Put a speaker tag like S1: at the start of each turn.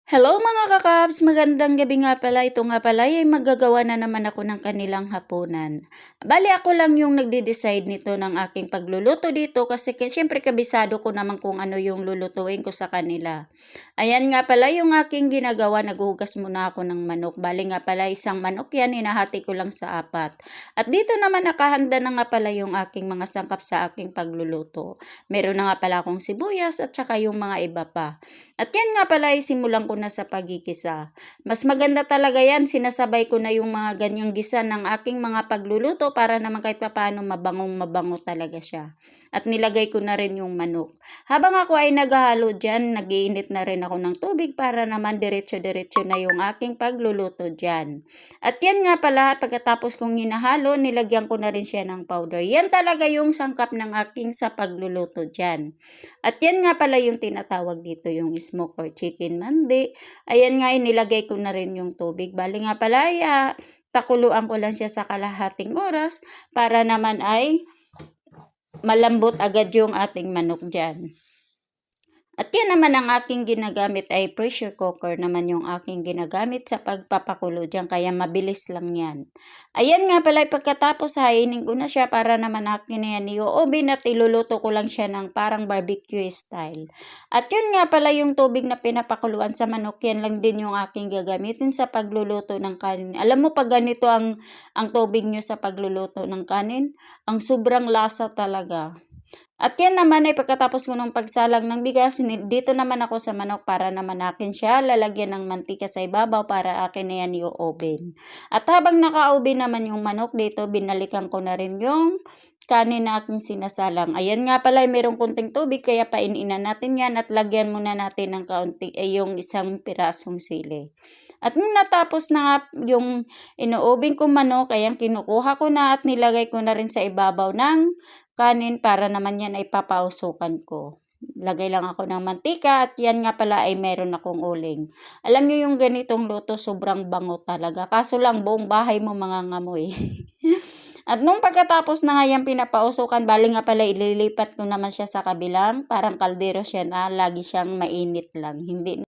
S1: Hello mga kakabs! Magandang gabi nga pala. Ito nga pala ay maggagawa na naman ako ng kanilang hapunan. Bali ako lang yung nagde-decide nito ng aking pagluluto dito kasi siyempre kabisado ko naman kung ano yung lulutuin ko sa kanila. Ayan nga pala yung aking ginagawa. Naghugas muna ako ng manok. Bali nga pala isang manok yan, hinahati ko lang sa apat. At dito naman nakahanda na nga pala yung aking mga sangkap sa aking pagluluto. Meron na nga pala akong sibuyas at saka yung mga iba pa. At yan nga pala ay simulan ko na sa pagigisa. Mas maganda talaga yan, sinasabay ko na yung mga ganyang gisa ng aking mga pagluluto para naman kahit papaano mabangong mabango talaga siya. At nilagay ko na rin yung manok. Habang ako ay naghahalo dyan, nagiinit na rin ako ng tubig para naman diretso-diretso na yung aking pagluluto dyan. At yan nga pala, pagkatapos kong hinahalo, nilagyan ko na rin siya ng powder. Yan talaga yung sangkap ng aking sa pagluluto dyan. At yan nga pala yung tinatawag dito yung smoke or chicken mandi. Ayan nga, inilagay ko na rin yung tubig. Bali nga pala, pakuluan ko lang siya sa kalahating oras para naman ay malambot agad yung ating manok dyan. At yan naman ang aking ginagamit ay pressure cooker naman yung aking ginagamit sa pagpapakulo dyan. Kaya mabilis lang yan. Ayan nga pala pagkatapos hainin ko na siya para naman akin na yan i-oven at iluluto ko lang siya ng parang barbecue style. At yun nga pala yung tubig na pinapakuluan sa manok. Yan lang din yung aking gagamitin sa pagluluto ng kanin. Alam mo pag ganito ang tubig nyo sa pagluluto ng kanin, ang sobrang lasa talaga. At yan naman ay pagkatapos ko ng pagsalang ng bigas, dito naman ako sa manok para naman akin siya lalagyan ng mantika sa ibabaw para akin na yan i-oven. At habang naka-oven naman yung manok dito, binalikan ko na rin yung kanin na aking sinasalang. Ayan nga pala, mayroong kunting tubig kaya paininan natin yan at lagyan muna natin ng kaunti yung isang pirasong sili. At nung natapos na nga yung ino-oven ko manok, ayan kinukuha ko na at nilagay ko na rin sa ibabaw ng kanin para naman yan ay papausukan ko. Lagay lang ako ng mantika at yan nga pala ay meron akong uling. Alam niyo yung ganitong luto sobrang bango talaga. Kaso lang buong bahay mo mangangamoy. At nung pagkatapos na nga yan pinapausukan, bali nga pala ililipat ko naman siya sa kabilang. Parang kaldero siya na lagi siyang mainit lang. Hindi